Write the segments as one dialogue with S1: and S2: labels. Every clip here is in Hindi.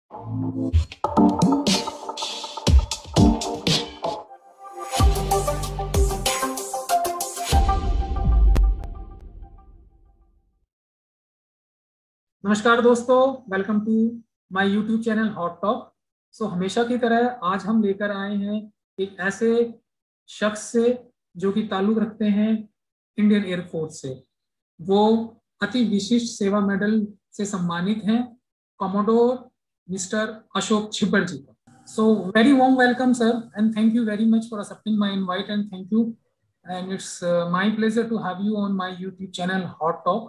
S1: नमस्कार दोस्तों, welcome to my YouTube channel hot talk. So हमेशा की तरह आज हम लेकर आए हैं एक ऐसे शख्स से जो कि ताल्लुक रखते हैं इंडियन एयरफोर्स से। वो अति विशिष्ट सेवा मेडल से सम्मानित हैं, कमोडोर मिस्टर अशोक छिब्बर जी का। So very warm welcome sir, and thank you very much for accepting my invite, and thank you, and it's my pleasure to have you on my YouTube channel Hot Talk.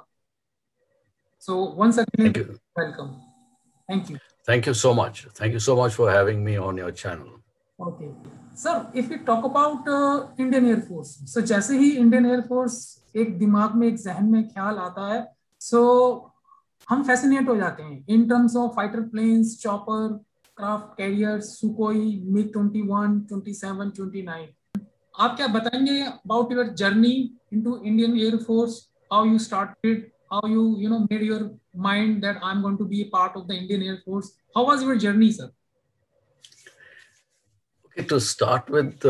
S1: So once again,
S2: Thank you.
S1: welcome. Thank you.
S2: Thank you so much. Thank you so much for having me on your channel.
S1: Okay. Sir, if we talk about Indian Air Force, so जैसे ही Indian Air Force एक दिमाग में, एक जहन में ख्याल आता है, so हम फैसिनेट हो जाते हैं in terms of fighter planes, chopper, craft carriers, Sukhoi, MiG-21, 27, 29. आप क्या बताएंगे about your journey into Indian Air Force, how you started, how you made your mind that I'm going to be a part of the Indian Air Force? How was your journey, sir?
S2: Okay, to start with,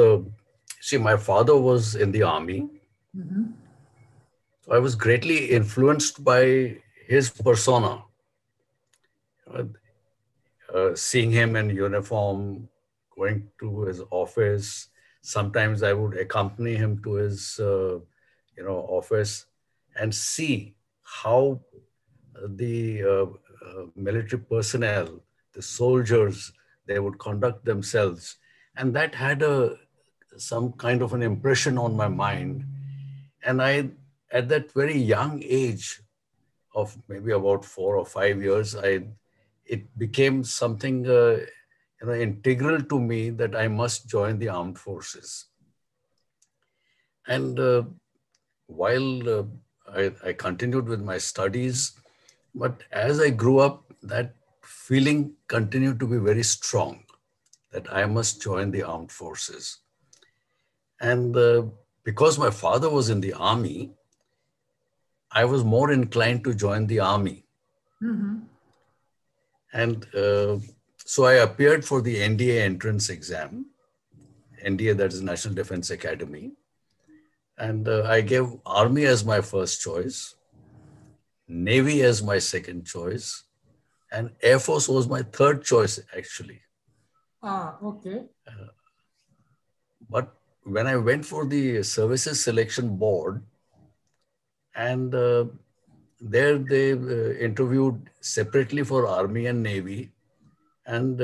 S2: see, my father was in the army.
S1: Mm-hmm.
S2: So I was greatly influenced by his persona. Seeing him in uniform, going to his office. Sometimes I would accompany him to his, office and see how the military personnel, the soldiers, they would conduct themselves. And that had some kind of an impression on my mind. And I, at that very young age of maybe about 4 or 5 years, it became something integral to me that I must join the armed forces. And while I continued with my studies, but as I grew up, that feeling continued to be very strong that I must join the armed forces. And because my father was in the army, I was more inclined to join the army.
S1: Mm-hmm.
S2: And so I appeared for the NDA entrance exam. NDA, that is National Defense Academy. And I gave Army as my first choice, Navy as my second choice, and Air Force was my third choice, actually.
S1: Okay.
S2: But when I went for the Services Selection Board, and there they interviewed separately for Army and Navy, and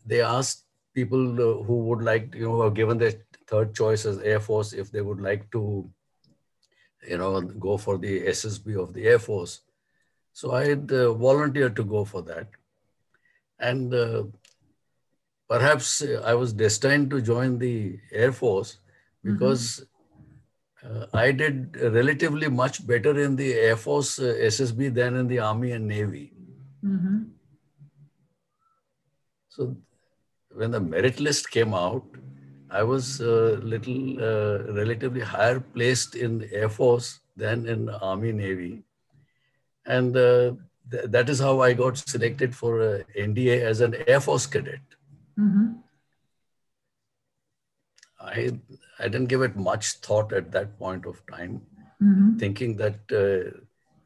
S2: they asked people who would like, who are given their third choice as Air Force, if they would like to, go for the SSB of the Air Force. So I had volunteered to go for that. And perhaps I was destined to join the Air Force because I did relatively much better in the Air Force SSB than in the Army and Navy.
S1: Mm-hmm.
S2: So when the merit list came out, I was relatively higher placed in the Air Force than in the Army Navy. And that is how I got selected for NDA as an Air Force cadet.
S1: Mm-hmm.
S2: I didn't give it much thought at that point of time, thinking that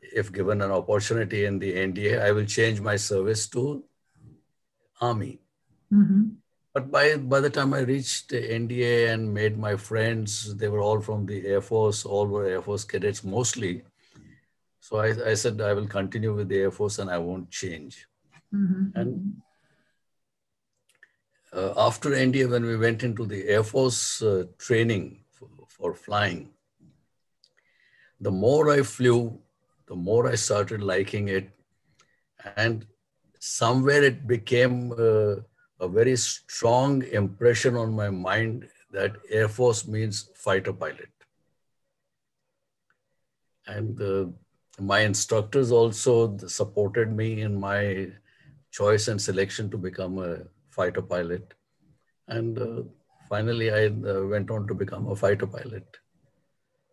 S2: if given an opportunity in the NDA, I will change my service to Army.
S1: Mm-hmm.
S2: But by the time I reached NDA and made my friends, they were all from the Air Force, all were Air Force cadets mostly. So I said, I will continue with the Air Force and I won't change.
S1: Mm-hmm.
S2: And after NDA, when we went into the Air Force training for flying, the more I flew, the more I started liking it. And somewhere it became a very strong impression on my mind that Air Force means fighter pilot. And my instructors also supported me in my choice and selection to become a fighter pilot. And finally, I went on to become a fighter pilot.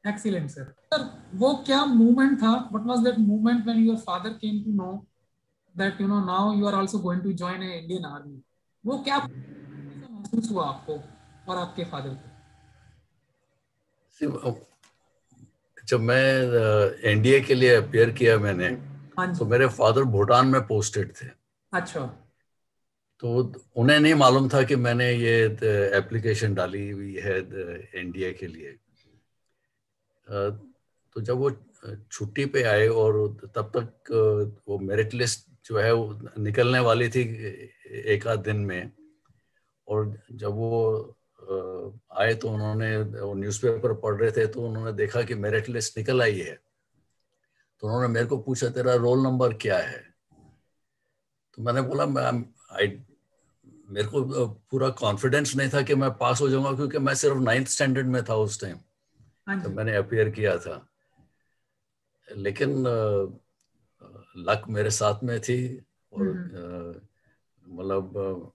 S1: Excellent, sir. Sir, वो क्या movement था? What was that movement when your father came to know that now you are also going to join a Indian Army. वो क्या महसूस हुआ आपको और आपके फादर को?
S2: जब मैं एनडीए के लिए अपियर किया मैंने, तो मेरे फादर भूटान में पोस्टेड थे।
S1: अच्छा।
S2: तो उन्हें नहीं मालूम था कि मैंने ये एप्लीकेशन डाली हुई है एनडीए के लिए। तो जब वो छुट्टी पे आए और तब तक वो मेरिट लिस्ट जो है वो निकलने वाली थी एक आध दिन में, और जब वो आए तो उन्होंने न्यूज़पेपर पढ़ रहे थे, तो उन्होंने देखा कि मेरिट लिस्ट निकल आई है। तो उन्होंने मेरे को पूछा तेरा रोल नंबर क्या है? तो मैंने बोला मेरे को पूरा कॉन्फिडेंस नहीं था कि मैं पास हो जाऊंगा, क्योंकि मैं सिर्फ 9th स्टैंडर्ड में था उस टाइम तो मैंने अपियर किया था। लेकिन लक मेरे साथ में थी और मतलब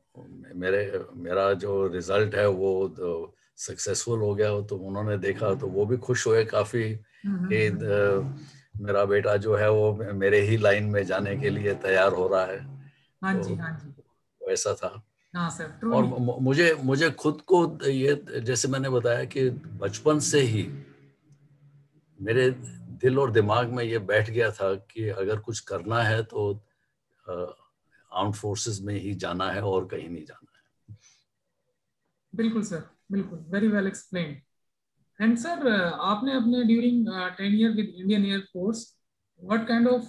S2: मेरा जो रिजल्ट है वो सक्सेसफुल हो गया। तो उन्होंने देखा तो वो भी खुश हुए काफी कि मेरा बेटा जो है वो मेरे ही लाइन में जाने के लिए तैयार हो रहा है।
S1: हाँ जी, हाँ जी,
S2: वैसा था।
S1: हाँ सर।
S2: और मुझे खुद को ये, जैसे मैंने बताया कि बचपन से ही मेरे दिल और दिमाग में ये बैठ गया था कि अगर कुछ करना है तो आर्म्ड फोर्सेस में ही जाना है और कहीं नहीं जाना है।
S1: बिल्कुल सर, बिल्कुल, very well explained. And sir, आपने अपने during tenure with Indian air force what kind of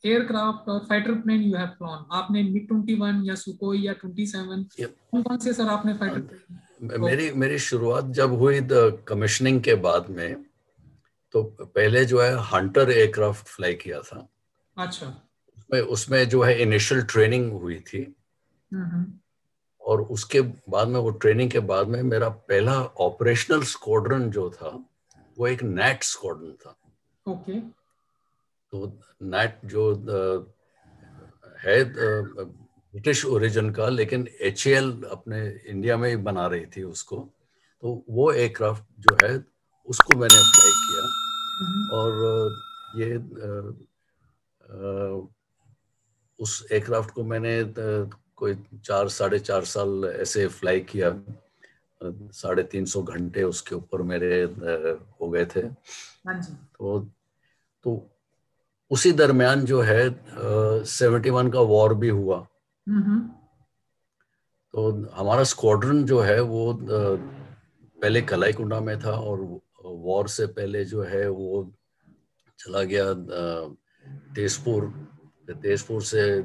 S1: aircraft और fighter plane you have flown? आपने MiG-21 या सुकोई या 27 कौन से सर आपने फाइटर प्लेन?
S2: मेरी शुरुआत जब हुई कमिश्निंग के बाद में, तो पहले जो है हंटर एयरक्राफ्ट फ्लाई किया था।
S1: अच्छा।
S2: उसमें जो है इनिशियल ट्रेनिंग हुई थी, और उसके बाद में वो ट्रेनिंग के बाद में मेरा पहला ऑपरेशनल स्क्वाड्रन जो था वो एक नैट स्क्वाड्रन था।
S1: ओके। तो
S2: नैट जो है ब्रिटिश ओरिजिन का, लेकिन HAL अपने इंडिया में ही बना रही थी उसको। तो वो एयरक्राफ्ट जो है उसको मैंने फ्लाई किया, और ये उस एयरक्राफ्ट को मैंने कोई 4-4.5 साल ऐसे फ्लाई किया। 350 घंटे उसके ऊपर मेरे हो गए थे। तो उसी दरमियान जो है 71 का वॉर भी हुआ। तो हमारा स्क्वाड्रन जो है वो पहले कलाईकुंडा में था, और वॉर से पहले जो है वो चला गया तेजपुर से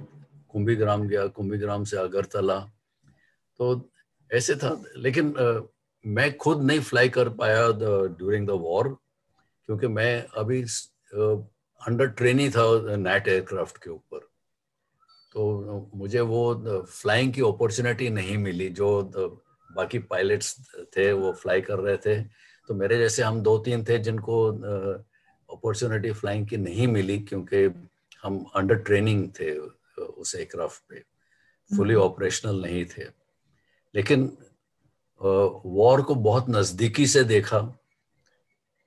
S2: कुंभीग्राम गया, कुंभीग्राम से अगरतला। तो ऐसे था। लेकिन मैं खुद नहीं फ्लाई कर पाया ड्यूरिंग द वॉर, क्योंकि मैं अभी अंडर ट्रेनी था नैट एयरक्राफ्ट के ऊपर। तो मुझे वो फ्लाइंग की अपॉर्चुनिटी नहीं मिली। जो बाकी पायलट्स थे वो फ्लाई कर रहे थे, तो मेरे जैसे हम 2-3 थे जिनको अपॉर्चुनिटी फ्लाइंग की नहीं मिली, क्योंकि हम अंडर ट्रेनिंग थे उस एयरक्राफ्ट पे, फुली ऑपरेशनल नहीं थे। लेकिन वॉर को बहुत नज़दीकी से देखा,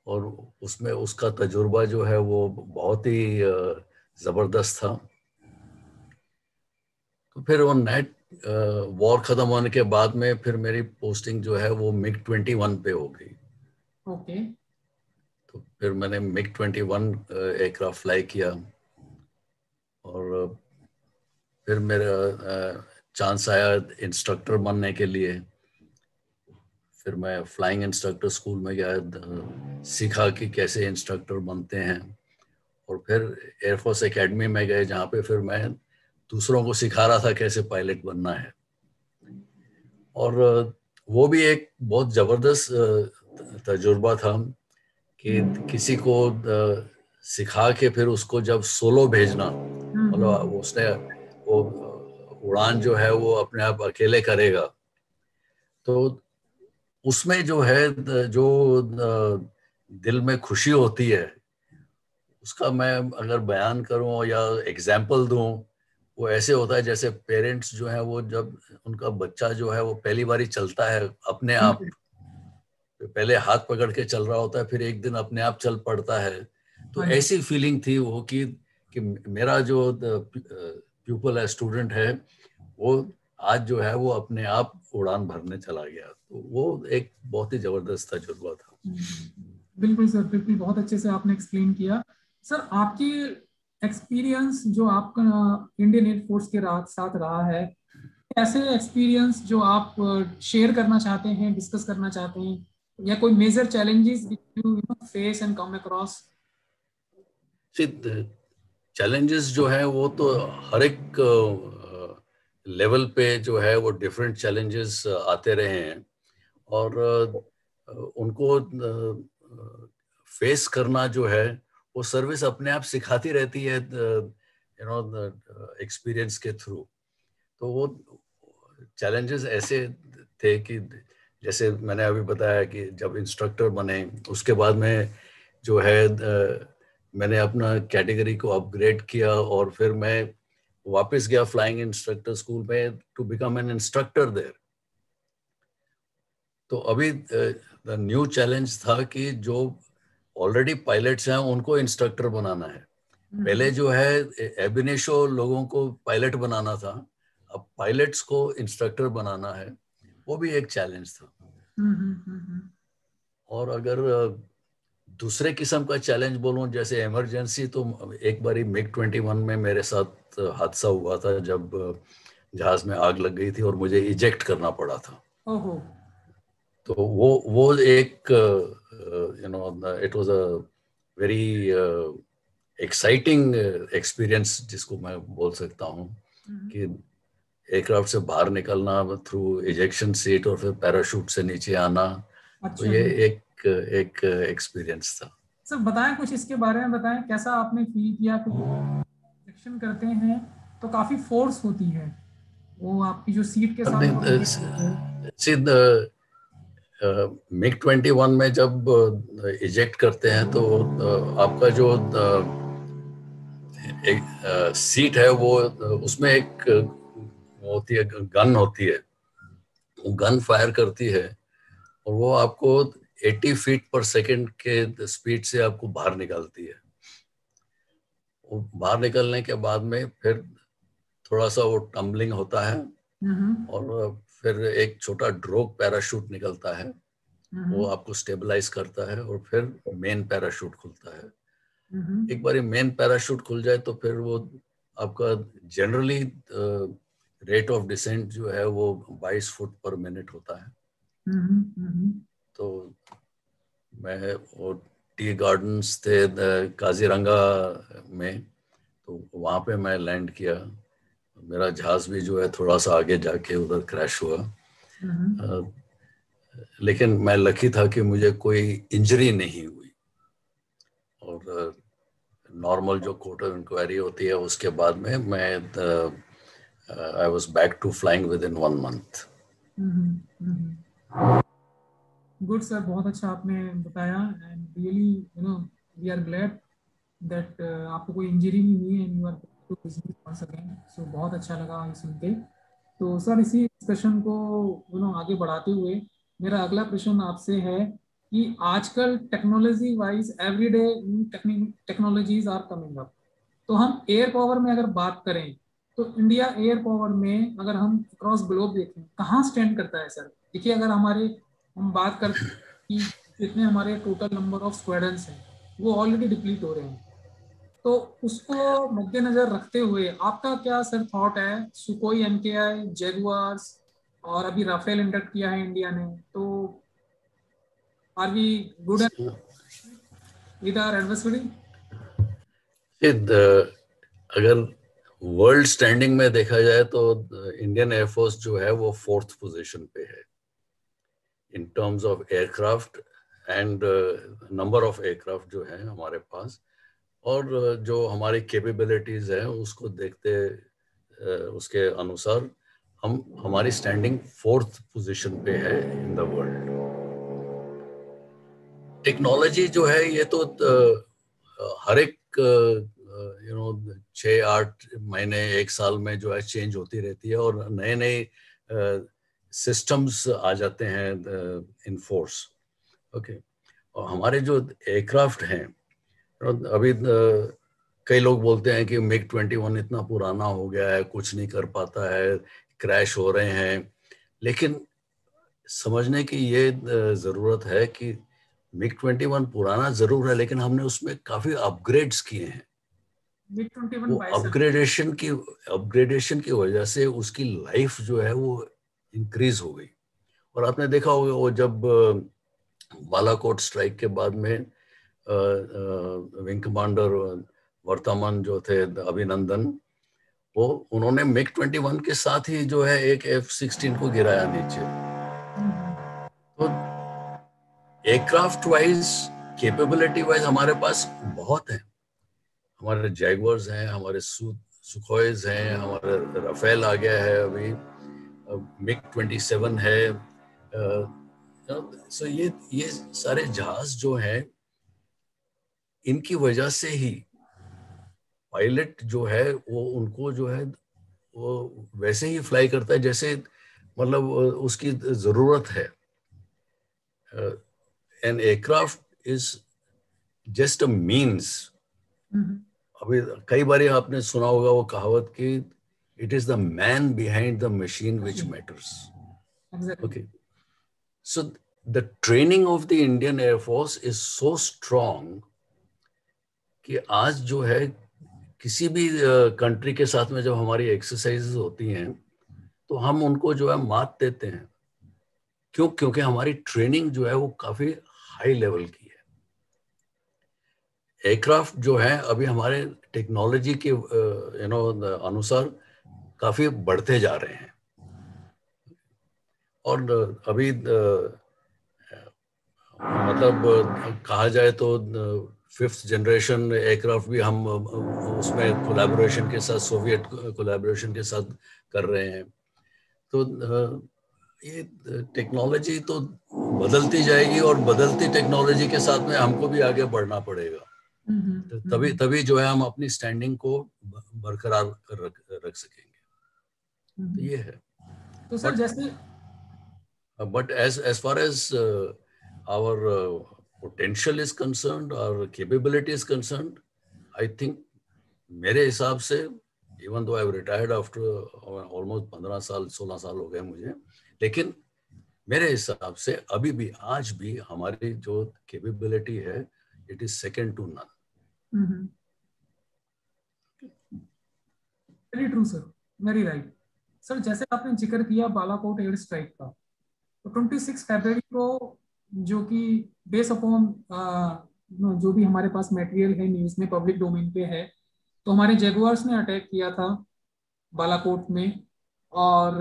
S2: और उसमें उसका तजुर्बा जो है वो बहुत ही ज़बरदस्त था। तो फिर वो नेट वॉर ख़त्म होने के बाद में फिर मेरी पोस्टिंग जो है वो MiG-21 पे हो गई।
S1: ओके।
S2: तो फिर मैंने MiG-21 एयरक्राफ्ट फ्लाई किया, और फिर मेरा चांस आया इंस्ट्रक्टर बनने के लिए। फिर मैं फ्लाइंग इंस्ट्रक्टर स्कूल में गया, सीखा कि कैसे इंस्ट्रक्टर बनते हैं, और फिर एयरफोर्स एकेडमी में गए, जहाँ पे फिर मैं दूसरों को सिखा रहा था कैसे पायलट बनना है। और वो भी एक बहुत ज़बरदस्त तजुर्बा था कि किसी को सिखा के फिर उसको जब सोलो भेजना, मतलब उसने वो उड़ान जो है वो अपने आप अकेले करेगा, तो उसमें जो है जो दिल में खुशी होती है, उसका मैं अगर बयान करूं या एग्जाम्पल दूं, वो ऐसे होता है जैसे पेरेंट्स जो है वो जब उनका बच्चा जो है वो पहली बारी चलता है अपने आप, पहले हाथ पकड़ के चल रहा होता है, फिर एक दिन अपने आप चल पड़ता है। तो ऐसी फीलिंग थी वो कि कि मेरा जो प्यूपल है, स्टूडेंट है, वो आज जो है वो अपने आप उड़ान भरने चला गया। तो वो एक बहुत ही जबरदस्त तजुर्बा था।
S1: बिल्कुल सर, बिल्कुल, बहुत अच्छे से आपने एक्सप्लेन किया। सर, आपकी एक्सपीरियंस जो आपका इंडियन एयरफोर्स के साथ रहा है, ऐसे एक्सपीरियंस जो आप शेयर करना चाहते हैं, डिस्कस करना चाहते हैं, या कोई major challenges you face and come across?
S2: Challenges जो है वो तो हर एक लेवल पे जो है वो डिफरेंट चैलेंजेस आते रहे हैं, और उनको फेस करना जो है वो सर्विस अपने आप सिखाती रहती है, यू नो, एक्सपीरियंस के थ्रू। तो वो चैलेंजेस ऐसे थे कि जैसे मैंने अभी बताया कि जब इंस्ट्रक्टर बने उसके बाद में जो है मैंने अपना कैटेगरी को अपग्रेड किया, और फिर मैं वापस गया फ्लाइंग इंस्ट्रक्टर स्कूल में to become an instructor there. तो अभी न्यू चैलेंज था कि जो ऑलरेडी पायलट्स हैं उनको इंस्ट्रक्टर बनाना है। पहले जो है एबिनेशो लोगों को पायलट बनाना था, अब पायलट्स को इंस्ट्रक्टर बनाना है, वो भी एक चैलेंज था। और अगर दूसरे किस्म का चैलेंज बोलूं, जैसे इमरजेंसी, तो एक बारी MiG-21 में मेरे साथ हादसा हुआ था जब जहाज में आग लग गई थी और मुझे इजेक्ट करना पड़ा था।
S1: ओहो।
S2: तो वो एक you know it was a very exciting experience जिसको मैं बोल सकता हूँ, कि एयरक्राफ्ट से बाहर निकलना थ्रू इजेक्शन सीट और फिर पैराशूट से नीचे आना। तो
S1: अच्छा
S2: ये
S1: जी।
S2: एक एक्सपीरियंस था।
S1: सर, बताएं कुछ इसके बारे में, बताएं कैसा आपने फील किया कि इंजेक्शन करते हैं तो काफी फोर्स होती है, वो आपकी जो सीट के साथ
S2: MiG-21 में जब इजेक्ट करते हैं तो आपका जो एक सीट है वो उसमें एक होती है, गन होती है, वो गन फायर करती है और वो आपको 80 फीट पर सेकंड के स्पीड से आपको बाहर निकालती है। वो बाहर निकलने के बाद में फिर थोड़ा सा वो टम्बलिंग होता है, और फिर एक छोटा ड्रोग पैराशूट निकलता है, वो आपको स्टेबलाइज करता है, और फिर मेन पैराशूट खुलता है। एक बार मेन पैराशूट खुल जाए तो फिर वो आपका जनरली रेट ऑफ डिसेंट जो है वो 22 फुट पर मिनट होता है। तो मैं वो टी गार्डन्स थे काजीरंगा में, तो वहाँ पे मैं लैंड किया। मेरा जहाज भी जो है थोड़ा सा आगे जाके उधर क्रैश हुआ, लेकिन मैं लकी था कि मुझे कोई इंजरी नहीं हुई। और नॉर्मल जो कोर्ट ऑफ इंक्वायरी होती है उसके बाद में मैं I was back to flying within 1 month.
S1: Good sir, बहुत अच्छा आपने बताया, and really we are glad that आपको कोई इंजरी नहीं हुई and you are to business once again. So बहुत अच्छा लगा ये सुन के। तो सर, इसी डिस्कशन को आगे बढ़ाते हुए मेरा अगला प्रश्न आपसे है कि आजकल technology wise everyday technologies are coming up. तो हम एयर पावर में अगर बात करें तो इंडिया एयर पावर में अगर हम अक्रॉस ग्लोब देखें कहाँ स्टैंड करता है सर? देखिए, अगर हम बात करते हैं कि जितने हमारे टोटल नंबर ऑफ स्क्वाड्रंस हैं वो ऑलरेडी डिप्लीट हो रहे हैं, तो उसको मद्देनजर रखते हुए आपका क्या सर थॉट है? सुकोई MKI, जैगुआर्स, और अभी राफेल इंडक्ट किया है इंडिया ने, तो are we good with our adversary?
S2: अगर वर्ल्ड स्टैंडिंग में देखा जाए तो इंडियन एयरफोर्स जो है वो 4th पोजीशन पे है in terms of aircraft and number of aircraft जो है हमारे पास, और जो हमारी कैपेबिलिटीज है उसको देखते उसके अनुसार हमारी स्टैंडिंग 4th पोजीशन पे है इन द वर्ल्ड। टेक्नोलॉजी जो है ये तो हर एक 6-8 महीने 1 साल में जो है चेंज होती रहती है, और नए नए सिस्टम्स आ जाते हैं इन फोर्स। ओके, और हमारे जो एयरक्राफ्ट हैं, अभी कई लोग बोलते हैं कि मिग 21 इतना पुराना हो गया है, कुछ नहीं कर पाता है, क्रैश हो रहे हैं। लेकिन समझने की ये जरूरत है कि मिग 21 पुराना जरूर है, लेकिन हमने उसमें काफी अपग्रेड्स किए हैं।
S1: मिग 21
S2: वो अपग्रेडेशन की वजह से उसकी लाइफ जो है वो इंक्रीज हो गई। और आपने देखा होगा वो जब बालाकोट स्ट्राइक के बाद में विंग कमांडर वर्तमान जो थे अभिनंदन, वो उन्होंने मिग 21 के साथ ही जो है एक F-16 को गिराया नीचे। तो एयरक्राफ्ट वाइज, कैपेबिलिटी वाइज हमारे पास बहुत है। हमारे जैगवर्स हैं, हमारे सुखोइज हैं, हमारे राफेल आ गया है, अभी मिग 27 है। सो ये सारे जहाज जो हैं, इनकी वजह से ही पायलट जो है वो उनको जो है वो वैसे ही फ्लाई करता है जैसे मतलब उसकी जरूरत है। An aircraft is just a means. अभी कई बार आपने सुना होगा वो कहावत कि it is the man behind the machine which matters. Okay, so the training of the Indian air force is so strong कि आज जो है किसी भी कंट्री के साथ में जब हमारी एक्सरसाइजेज होती हैं तो हम उनको जो है मात देते हैं। क्यों? क्योंकि हमारी ट्रेनिंग जो है वो काफी हाई लेवल की है। एयरक्राफ्ट जो है अभी हमारे टेक्नोलॉजी के अनुसार काफी बढ़ते जा रहे हैं। और अभी मतलब कहा जाए तो 5th जनरेशन एयरक्राफ्ट भी हम उसमें कोलैबोरेशन के साथ, सोवियत कोलैबोरेशन के साथ कर रहे हैं। तो ये टेक्नोलॉजी तो बदलती जाएगी और बदलती टेक्नोलॉजी के साथ में हमको भी आगे बढ़ना पड़ेगा। तो तभी जो है हम अपनी स्टैंडिंग को बरकरार रख सकेंगे। तो ये है।
S1: तो सर जैसे
S2: but as far as our potential is concerned, our capability is concerned, I think मेरे हिसाब से, even though I've retired after almost 15 साल 16 साल हो गए मुझे, लेकिन मेरे हिसाब से अभी भी आज भी हमारी जो कैपेबिलिटी है, it is second to none.
S1: Very true sir, very right sir. जैसे आपने जिक्र किया बालाकोट एयर स्ट्राइक का, तो 26 फरवरी को, जो कि बेस अपॉन जो भी हमारे पास मटेरियल है न्यूज में पब्लिक डोमेन पे है, तो हमारे जैगुआर्स ने अटैक किया था बालाकोट में। और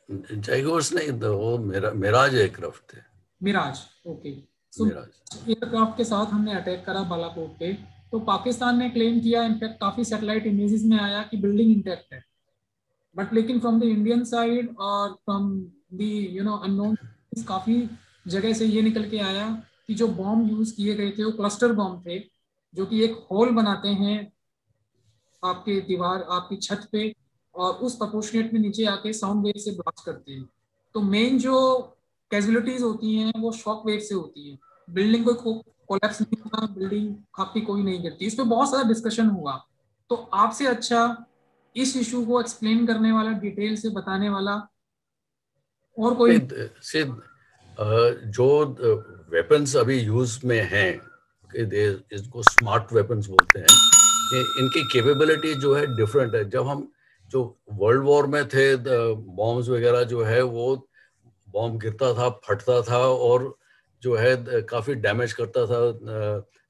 S2: जैगुआर्स नहीं, वो मिराज एयरक्राफ्ट थे।
S1: मिराज, ओके। सो एयरक्राफ्ट के साथ हमने अटैक करा बालाकोट पे। तो पाकिस्तान ने क्लेम किया, इनफैक्ट काफी सैटेलाइट इमेजेस में आया कि बिल्डिंग इंटैक्ट है, बट लेकिन फ्रॉम द इंडियन साइड और फ्रॉम द अननोन काफी जगह से ये निकल के आया कि जो बॉम्ब यूज किए गए थे वो क्लस्टर बॉम्ब थे, जो कि एक होल बनाते हैं आपके दीवार, आपकी छत पे, और उस प्रोपोर्शनेट में नीचे आके साउंड वेव से ब्लास्ट करते हैं। तो मेन जो कैजुअलिटीज होती हैं वो शॉक वेव से होती हैं। बिल्डिंग कोई कोलैप्स नहीं होता, बिल्डिंग आपकी कोई नहीं गिरती। इस पर बहुत सारा डिस्कशन हुआ। तो आपसे अच्छा इस इशू को एक्सप्लेन करने वाला, डिटेल से बताने वाला और कोई?
S2: जो वेपन्स अभी यूज में हैं, इसको स्मार्ट वेपन्स बोलते हैं, इनकी कैपेबिलिटी जो है डिफरेंट है। जब हम जो वर्ल्ड वॉर में थे, बॉम्ब्स वगैरह जो है वो बॉम्ब गिरता था, फटता था और जो है काफी डैमेज करता था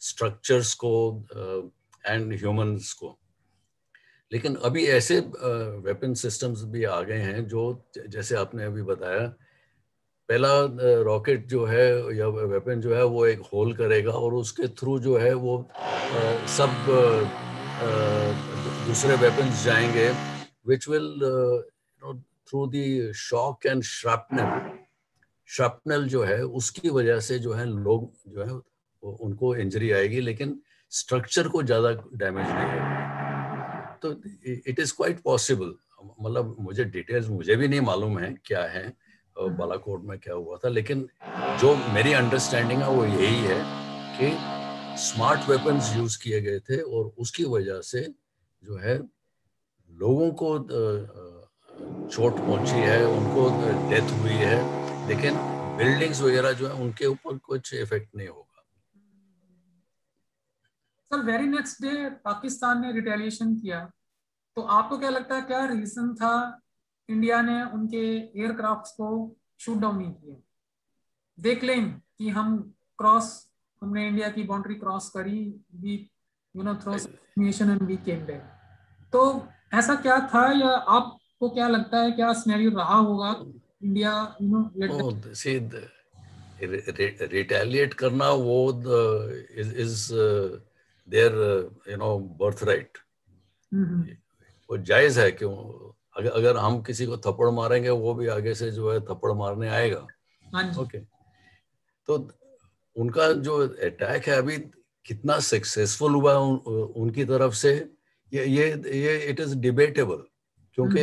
S2: स्ट्रक्चर्स को एंड ह्यूमंस को। लेकिन अभी ऐसे वेपन सिस्टम्स भी आ गए हैं जो, जैसे आपने अभी बताया, पहला रॉकेट जो है या वेपन जो है वो एक होल करेगा और उसके थ्रू जो है वो सब दूसरे वेपन्स जाएंगे, which will through the shock and shrapnel जो है उसकी वजह से जो है लोग जो है उनको इंजरी आएगी, लेकिन स्ट्रक्चर को ज्यादा डैमेज नहीं होगा। तो इट इज क्वाइट पॉसिबल। मतलब मुझे डिटेल्स मुझे भी नहीं मालूम है क्या है बालाकोट में क्या हुआ था, लेकिन जो मेरी अंडरस्टैंडिंग है वो यही है कि स्मार्ट वेपन्स यूज किए गए थे और उसकी वजह से जो है लोगों को चोट पहुंची है, उनको डेथ हुई है, लेकिन बिल्डिंग्स वगैरह जो है उनके ऊपर कुछ इफेक्ट नहीं होगा।
S1: Sir very next day Pakistan ने रिटेलिएशन किया, तो आपको क्या लगता है क्या रीजन था इंडिया ने उनके एयरक्राफ्ट्स को शूट डाउन नहीं किया? दे क्लेम कि हमने इंडिया की बाउंड्री क्रॉस करी, we throw nation and we came back. तो ऐसा क्या था, या आपको क्या लगता है क्या सिनेरियो रहा होगा इंडिया
S2: रिटेलिएट करना वो इज देयर बर्थ राइट, वो जायज है। क्यों, अगर हम किसी को थप्पड़ मारेंगे वो भी आगे से जो है थप्पड़ मारने आएगा। ओके, तो उनका जो अटैक है अभी कितना सक्सेसफुल हुआ उनकी तरफ से, ये इट इज डिबेटेबल, क्योंकि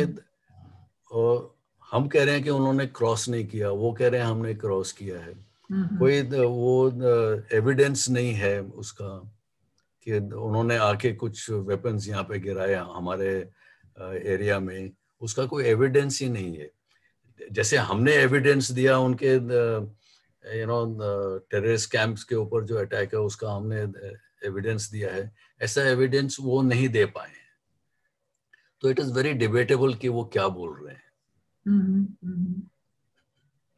S2: हम कह रहे हैं कि उन्होंने क्रॉस नहीं किया, वो कह रहे हैं हमने क्रॉस किया है। कोई वो एविडेंस नहीं है उसका कि उन्होंने आके कुछ वेपन्स यहाँ पे गिराया हमारे एरिया में, उसका कोई एविडेंस ही नहीं है। जैसे हमने एविडेंस दिया उनके टेररिस्ट कैंप्स के ऊपर जो अटैक है उसका हमने एविडेंस दिया है, ऐसा एविडेंस वो नहीं दे पाए हैं। तो इट इज वेरी डिबेटेबल कि वो क्या बोल रहे हैं।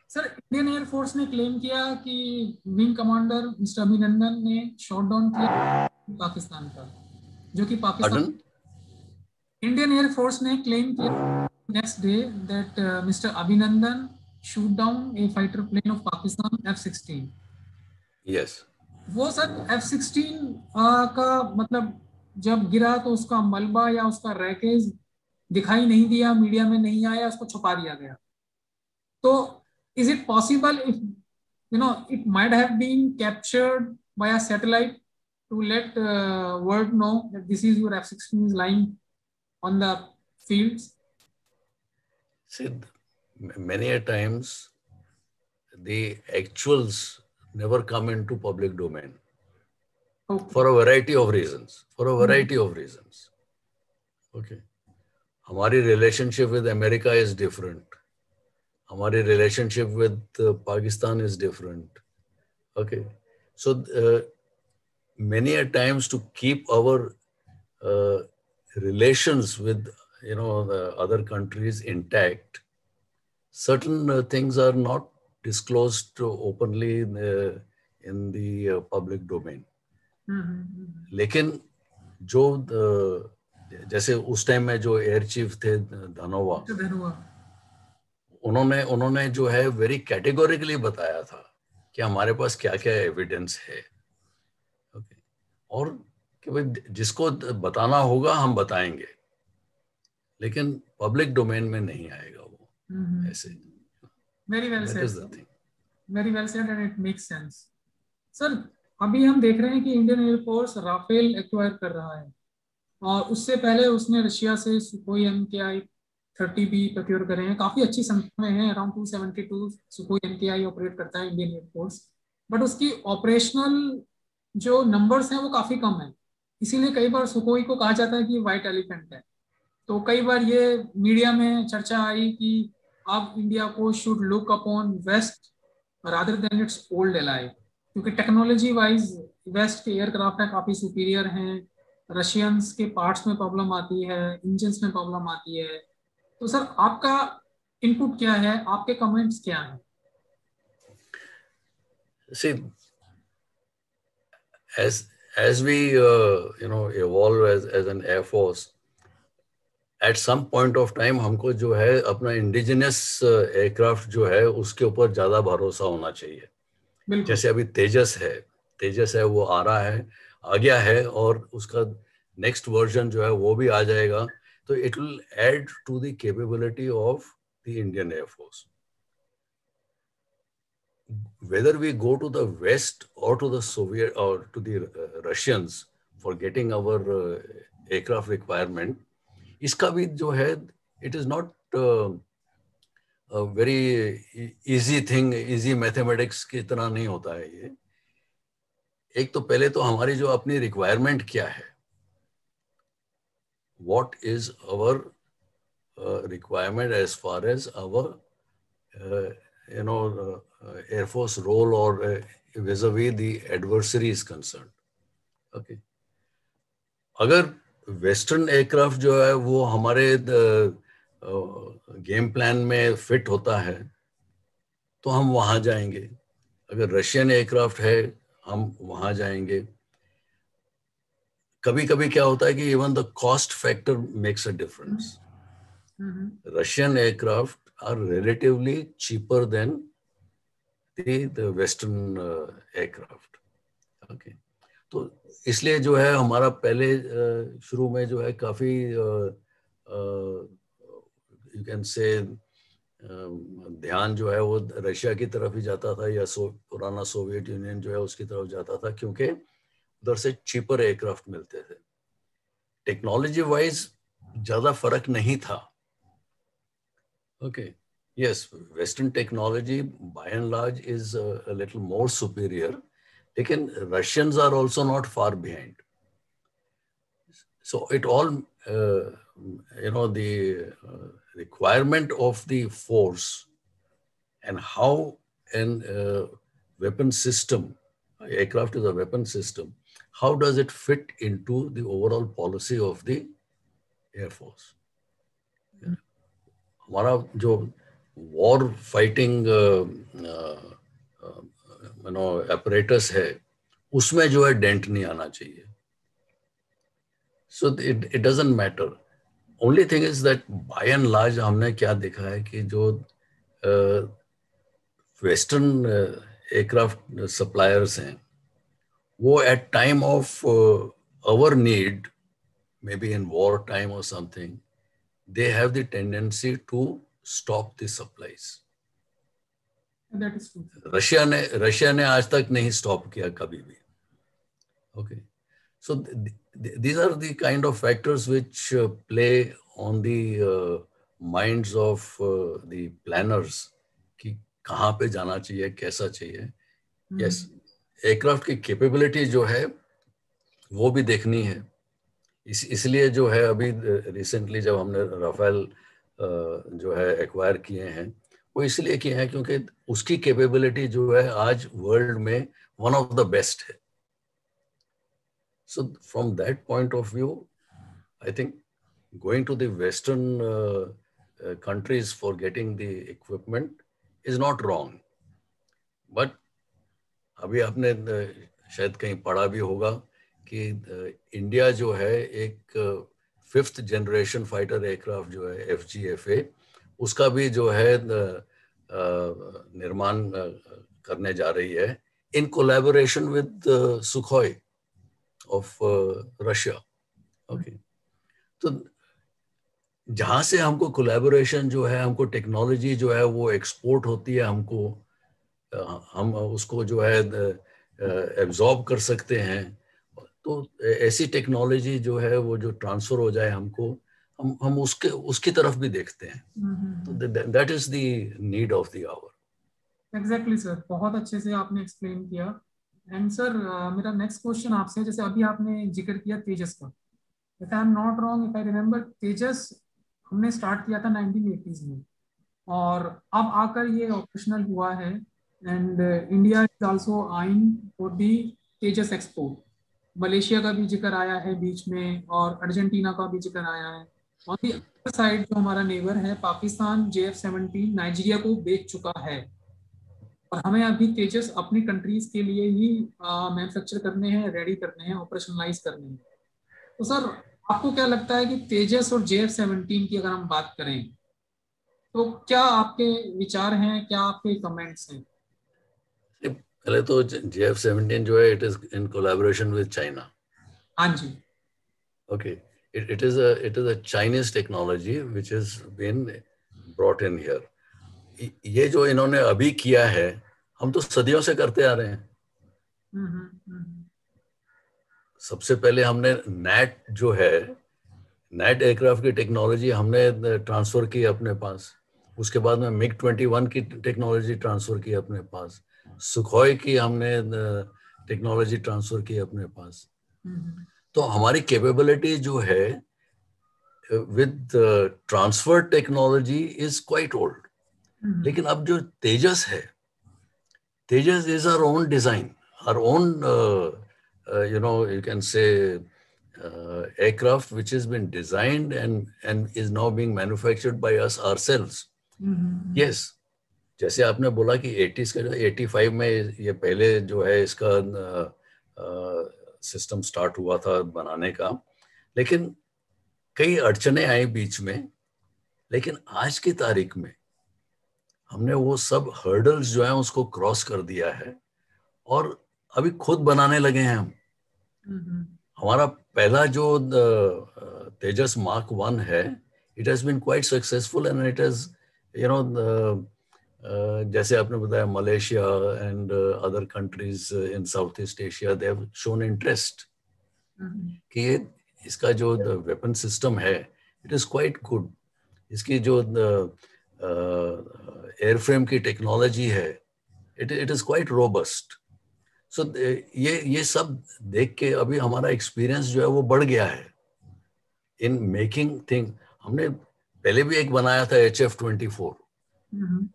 S1: सर इंडियन एयरफोर्स ने क्लेम किया कि विंग कमांडर मिस्टर अभिनंदन ने शॉट डाउन किया पाकिस्तान का, जो कि पाकिस्तान इंडियन एयरफोर्स ने क्लेम किया next day that mister Abhinandan shoot down a fighter plane of Pakistan F-16।
S2: Yes,
S1: वो सर F-16 का मतलब जब गिरा तो उसका मलबा या उसका रैकेज दिखाई नहीं दिया, मीडिया में नहीं आया, उसको छुपा दिया गया। तो is it possible if it might have been captured by a satellite to let world know that this is your F-16 is lying on the fields?
S2: See, many a times the actuals never come into public domain.
S1: Okay.
S2: For a variety of reasons. Okay. हमारी relationship with America is different. हमारी relationship with Pakistan is different. Okay. So many a times to keep our relations with the other countries intact, certain things are not disclosed openly in the public domain. लेकिन जो जैसे उस टाइम में जो एयर चीफ थे धनोवा, उन्होंने जो है वेरी कैटेगोरिकली बताया था कि हमारे पास क्या क्या एविडेंस है। ओके, और कि भाई जिसको बताना होगा हम बताएंगे, लेकिन पब्लिक डोमेन में नहीं आएगा वो। ऐसे
S1: very well said, very well said and it makes sense. Sir अभी हम देख रहे हैं कि इंडियन एयरफोर्स राफेल एक्वायर कर रहा है, और उससे पहले उसने रशिया से सुखोई MKI 30B प्रोक्योर करे हैं। काफी अच्छी संख्या में है, अराउंड 272 सुखोई MKI ऑपरेट करता है इंडियन एयरफोर्स, बट उसकी ऑपरेशनल जो नंबर्स हैं वो काफी कम है। इसीलिए कई बार सुखोई को कहा जाता है कि व्हाइट एलिफेंट है। तो कई बार ये मीडिया में चर्चा आई कि अब इंडिया को should look upon west rather than its old ally, क्योंकि टेक्नोलॉजी वाइज वेस्ट के एयरक्राफ्ट है काफी सुपीरियर हैं, रशियंस के पार्ट्स में प्रॉब्लम आती है, इंजन्स में प्रॉब्लम आती है। तो सर आपका इनपुट क्या है, आपके कमेंट्स क्या हैं?
S2: See, as we evolve as an air force, at some point of time हमको जो है अपना इंडिजिनस एयरक्राफ्ट जो है उसके ऊपर ज्यादा भरोसा होना चाहिए। जैसे अभी तेजस है वो आ रहा है, आ गया है, और उसका नेक्स्ट वर्जन जो है वो भी आ जाएगा। तो it will add to the capability of the Indian air force. Whether we go to the West or to the Soviet or to the Russians for getting our aircraft requirement, इसका भी जो है it is not a very easy thing, easy mathematics की तरह नहीं होता है ये। एक तो पहले तो हमारी जो अपनी रिक्वायरमेंट क्या है, what is our requirement as far as our Air Force role or vis-a-vis the adversary is concerned. Okay. अगर वेस्टर्न एयरक्राफ्ट जो है वो हमारे गेम प्लान में फिट होता है तो हम वहां जाएंगे, अगर रशियन एयरक्राफ्ट है हम वहां जाएंगे. कभी कभी क्या होता है कि even the cost factor makes a difference. Russian aircraft are relatively cheaper than the Western aircraft. Okay. तो इसलिए जो है हमारा पहले शुरू में जो है काफी यू कैन से ध्यान जो है वो रशिया की तरफ ही जाता था या पुराना सोवियत यूनियन जो है उसकी तरफ जाता था, क्योंकि उधर से चीपर एयरक्राफ्ट मिलते थे. टेक्नोलॉजी वाइज ज्यादा फर्क नहीं था. Okay. Yes, Western technology by and large is a little more superior. Again, Russians are also not far behind. So it all, the requirement of the force and how an weapon system, aircraft is a weapon system, how does it fit into the overall policy of the Air Force? हमारा जो वॉर फाइटिंग apparatus है उसमें जो है डेंट नहीं आना चाहिए. So it doesn't matter. Only thing is that bye and large हमने क्या देखा है कि जो वेस्टर्न एयरक्राफ्ट सप्लायर्स हैं वो at time of our need, may be in war time और something, they have the tendency to stop the supplies.
S1: That is true.
S2: Russia ने आज तक नहीं स्टॉप किया कभी भी. Okay, so these are the kind of factors which play on the minds of the planners कि कहाँ पे जाना चाहिए, कैसा चाहिए. Yes, एयरक्राफ्ट की कैपेबिलिटी जो है वो भी देखनी है. इसलिए जो है अभी रिसेंटली जब हमने राफेल जो है एक्वायर किए हैं वो इसलिए किए हैं क्योंकि उसकी कैपेबिलिटी जो है आज वर्ल्ड में वन ऑफ द बेस्ट है. So from that point of view I think going to the western countries for getting the equipment is not wrong. But अभी आपने शायद कहीं पढ़ा भी होगा कि इंडिया जो है एक 5th जनरेशन फाइटर एयरक्राफ्ट जो है FGFA उसका भी जो है निर्माण करने जा रही है इन collaboration with Sukhoi of Russia. Okay, तो जहाँ से हमको कोलैबोरेशन जो है, हमको टेक्नोलॉजी जो है वो एक्सपोर्ट होती है, हम उसको जो है एब्जॉर्ब कर सकते हैं. तो ऐसी टेक्नोलॉजी जो है वो जो ट्रांसफर हो जाए हमको, हम उसकी तरफ भी देखते हैं. तो that is the need of the hour.
S1: Exactly sir, बहुत अच्छे से आपने एक्सप्लेन किया. एंड सर मेरा नेक्स्ट क्वेश्चन आपसे, जैसे अभी आपने जिक्र किया तेजस का, if I am not wrong, if I remember, Tejas हमने स्टार्ट किया था 1980s में और अब आकर ये ऑपरेशनल हुआ है. And India is also eyeing for the Tejas export. Malaysia का भी जिक्र आया है बीच में और अर्जेंटीना का भी जिक्र आया है. ऑन दी अदर साइड जो हमारा नेबर है पाकिस्तान, JF-17 नाइजीरिया को बेच चुका है और हमें अभी तेजस अपनी कंट्रीज के लिए ही मैन्युफैक्चर करने हैं, रेडी करने हैं, ऑपरेशनलाइज करने हैं. तो सर आपको क्या लगता है कि तेजस और JF-17 की अगर हम बात करें तो क्या आपके विचार हैं, क्या आपके कमेंट्स हैं?
S2: पहले तो JF-17 जो है it is in collaboration with China.
S1: हाँ जी.
S2: Okay, it is a Chinese technology which has been brought in here. ये जो इन्होंने अभी किया है हम तो सदियों से करते आ रहे हैं. सबसे पहले हमने नैट जो है, नैट एयरक्राफ्ट की टेक्नोलॉजी हमने ट्रांसफर की अपने पास. उसके बाद में MiG-21 की टेक्नोलॉजी ट्रांसफर की अपने पास. सुखोई की हमने टेक्नोलॉजी ट्रांसफर की अपने पास। तो हमारी कैपेबिलिटी जो है with transfer technology is quite old. लेकिन अब जो तेजस है, Tejas is our own design, our own you can say aircraft which has been designed and is now being manufactured by us ourselves. Yes, जैसे आपने बोला कि 80s का 85 में ये पहले जो है इसका सिस्टम स्टार्ट हुआ था बनाने का, लेकिन कई अड़चने आई बीच में। लेकिन आज की तारीख में हमने वो सब हर्डल्स जो है उसको क्रॉस कर दिया है और अभी खुद बनाने लगे हैं हम। हमारा पहला जो तेजस मार्क 1 है, it has been quite successful and it has जैसे आपने बताया Malaysia and other countries in South East Asia they have shown interest कि ये इसका जो वेपन सिस्टम है इट इज क्वाइट गुड। इसकी जो एयरफ्रेम की टेक्नोलॉजी है it is quite robust. So ये सब देख के अभी हमारा एक्सपीरियंस जो है वो बढ़ गया है इन मेकिंग थिंग। हमने पहले भी एक बनाया था HF-24,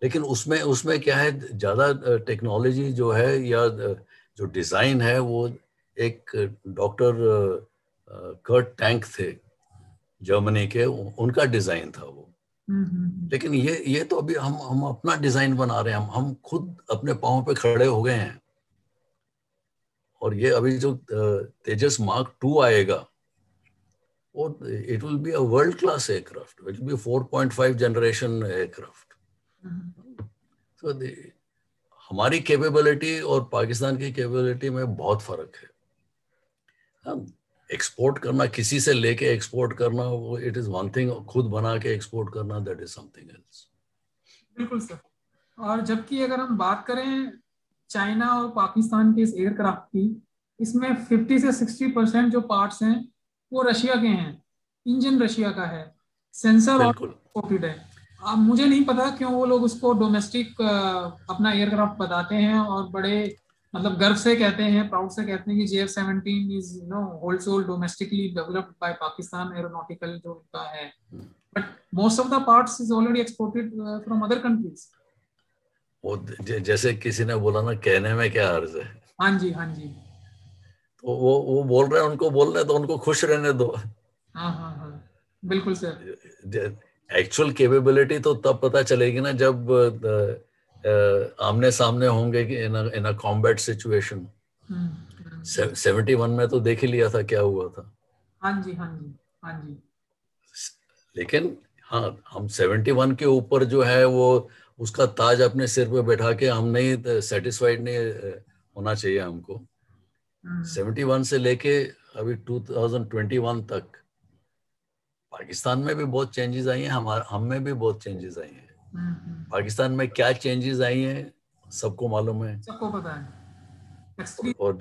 S2: लेकिन उसमें क्या है, ज्यादा टेक्नोलॉजी जो है या जो डिजाइन है वो एक डॉक्टर कर्ट टैंक थे जर्मनी के, उनका डिजाइन था वो। लेकिन ये तो अभी हम अपना डिजाइन बना रहे हैं, हम खुद अपने पांव पे खड़े हो गए हैं। और ये अभी जो तेजस मार्क 2 आएगा वो it will be a world class aircraft, it will be 4.5 generation aircraft. तो हमारी कैपेबिलिटी और पाकिस्तान की कैपेबिलिटी में बहुत फर्क है। हम एक्सपोर्ट करना, किसी से लेके एक्सपोर्ट करना, वो इट इज वन थिंग, खुद बना के एक्सपोर्ट करना दैट इज समथिंग एल्स।
S1: बिल्कुल सर। और जबकि अगर हम बात करें चाइना और पाकिस्तान के इस एयरक्राफ्ट की, इसमें 50 से 60% जो पार्ट्स हैं वो रशिया के हैं, इंजन रशिया का है, सेंसर और एक्सपोर्टेड है। अब मुझे नहीं पता क्यों वो लोग उसको डोमेस्टिक अपना एयरक्राफ्ट बताते हैं और बड़े मतलब गर्व से कहते हैं, प्राउड से कहते हैं कि JF-17 is whole sole domestically developed by Pakistan aeronautical जो उनका है, but most of the parts is already exported from other countries.
S2: वो जैसे किसी ने बोला ना, कहने में क्या अर्ज है।
S1: हाँ जी, हाँ जी।
S2: तो वो बोल रहे हैं, उनको बोल रहे हैं तो उनको खुश रहने दो।
S1: हाँ हाँ हाँ, बिल्कुल सर।
S2: एक्चुअल कैपेबिलिटी तो तब पता चलेगी ना जब आमने सामने होंगे कि इन अ कॉम्बैट सिचुएशन। 71 में तो देख ही लिया था क्या हुआ था।
S1: हाँ जी, हाँ जी, हाँ जी।
S2: लेकिन हाँ, हम 71 के ऊपर जो है वो उसका ताज अपने सिर पे बैठा के हम नहीं सेटिस्फाइड नहीं होना चाहिए हमको। 71 से लेके अभी 2021 तक पाकिस्तान में भी बहुत चेंजेस आई हैं, हम में भी बहुत चेंजेस आई हैं। पाकिस्तान में क्या चेंजेस आई हैं सबको मालूम है,
S1: सबको पता है।
S2: और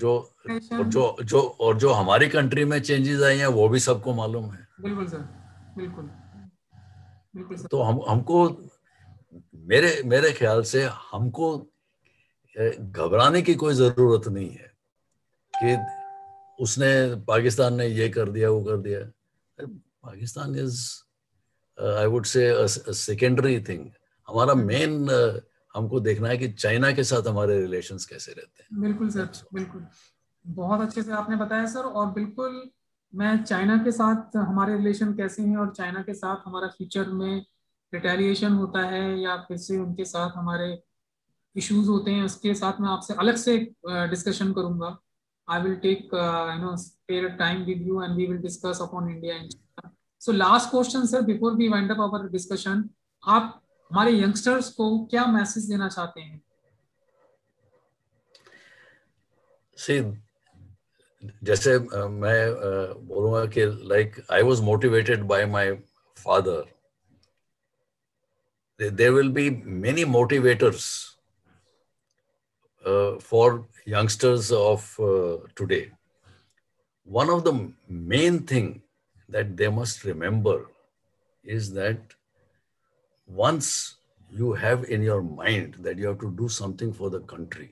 S2: जो हमारी कंट्री में चेंजेस आई हैं वो भी सबको मालूम है।
S1: बिल्कुल सर, बिल्कुल बिल्कुल सर।
S2: तो हमको मेरे ख्याल से हमको घबराने की कोई जरूरत नहीं है कि उसने पाकिस्तान ने ये कर दिया वो कर दिया। Pakistan is I would say secondary thing. हमारा मेन हमको देखना है कि चाइना के साथ हमारे रिलेशंस कैसे रहते हैं।
S1: बिल्कुल सर, बिल्कुल बहुत अच्छे से आपने बताया सर। और बिल्कुल मैं चाइना के साथ हमारे रिलेशन कैसे हैं और चाइना के साथ हमारा फ्यूचर में रिटेलिएशन होता है या फिर से उनके साथ हमारे इश्यूज होते हैं, उसके साथ मैं आपसे अलग से डिस्कशन करूंगा। I will take spare time with you and we will discuss upon India and China. So last question sir before we wind up our discussion, आप हमारे यंगस्टर्स को क्या मैसेज देना चाहते हैं?
S2: जैसे मैं बोलूंगा कि like I was motivated by my father, there will be many motivators for youngsters of today. One of the main thing that they must remember is that once you have in your mind that you have to do something for the country,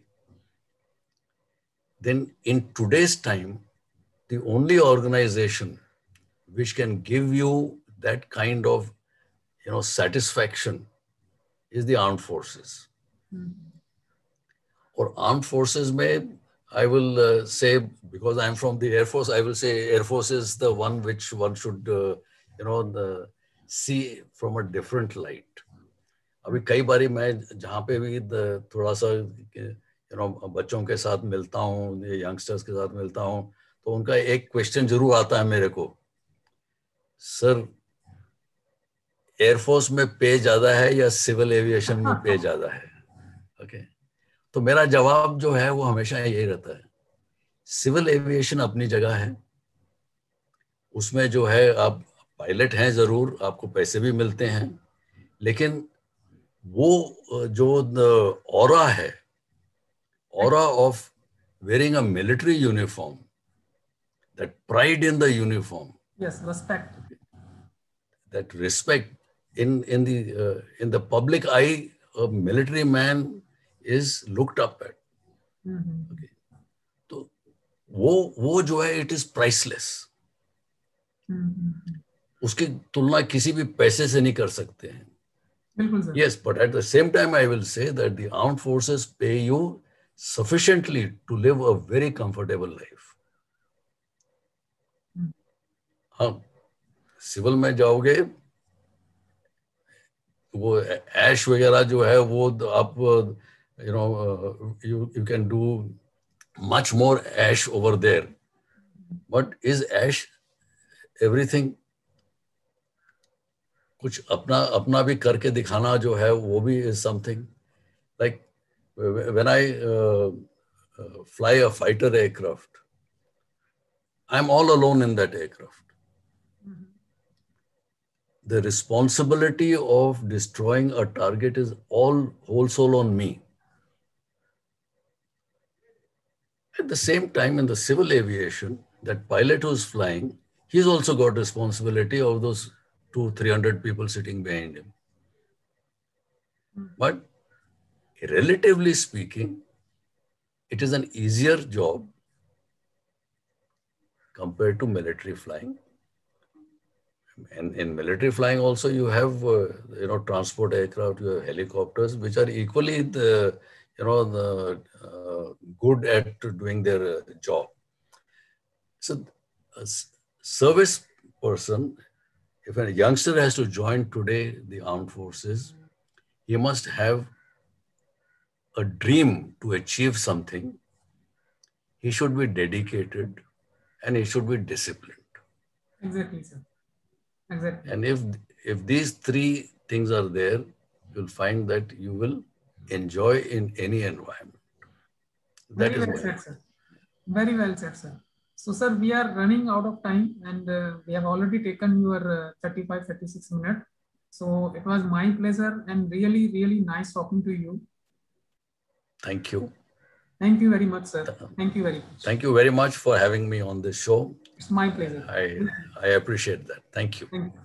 S2: then in today's time, the only organization which can give you that kind of, satisfaction is the armed forces. Or armed forces I will say, because I'm from the Air Force, I will say Air Force is the one which one should, see from a different light. अभी कई बारी मैं जहाँ पे भी थोड़ा सा बच्चों के साथ मिलता हूँ, यंगस्टर्स के साथ मिलता हूँ, तो उनका एक क्वेश्चन जरूर आता है मेरे को, सर एयरफोर्स में पे ज्यादा है या सिविल एविएशन में पे ज्यादा है? ओके, तो मेरा जवाब जो है वो हमेशा यही रहता है, सिविल एविएशन अपनी जगह है, उसमें जो है आप पायलट हैं जरूर, आपको पैसे भी मिलते हैं, लेकिन वो जो ऑरा है, aura of wearing a military uniform, that pride in the uniform,
S1: yes, respect,
S2: that respect in the public eye, a military man is looked up at. Okay. तो वो जो है, it is priceless. उसकी तुलना किसी भी पैसे से नहीं कर सकते हैं. Yes, but at the same time, I will say that the armed forces pay you sufficiently to live a very comfortable life. हाँ, सिविल में जाओगे, वो ऐश वगैरह जो है वो आप you can do much more ash over there. But is ash everything? कुछ अपना भी करके दिखाना जो है वो भी is something. Like when I fly a fighter aircraft, I'm all alone in that aircraft. The responsibility of destroying a target is whole soul on me. At the same time, in the civil aviation, that pilot who's flying, he's also got responsibility of those 200-300 people sitting behind him. But relatively speaking, it is an easier job compared to military flying. And in military flying also you have, transport aircraft, you have helicopters, which are equally good at doing their job. So a service person, if a youngster has to join today the armed forces, he must have a dream to achieve something. He should be dedicated and he should be disciplined.
S1: Exactly, sir. Exactly.
S2: And if these three things are there, you'll find that you will enjoy in any environment. That
S1: Very well said, sir. Very well said, sir. So, sir, we are running out of time and we have already taken your 35-36 minutes. So, it was my pleasure and really, really nice talking to you.
S2: Thank you.
S1: Thank you very much, sir. Thank you very much.
S2: Thank you very much for having me on this show.
S1: It's my pleasure.
S2: I appreciate that. Thank you.
S1: Thank you.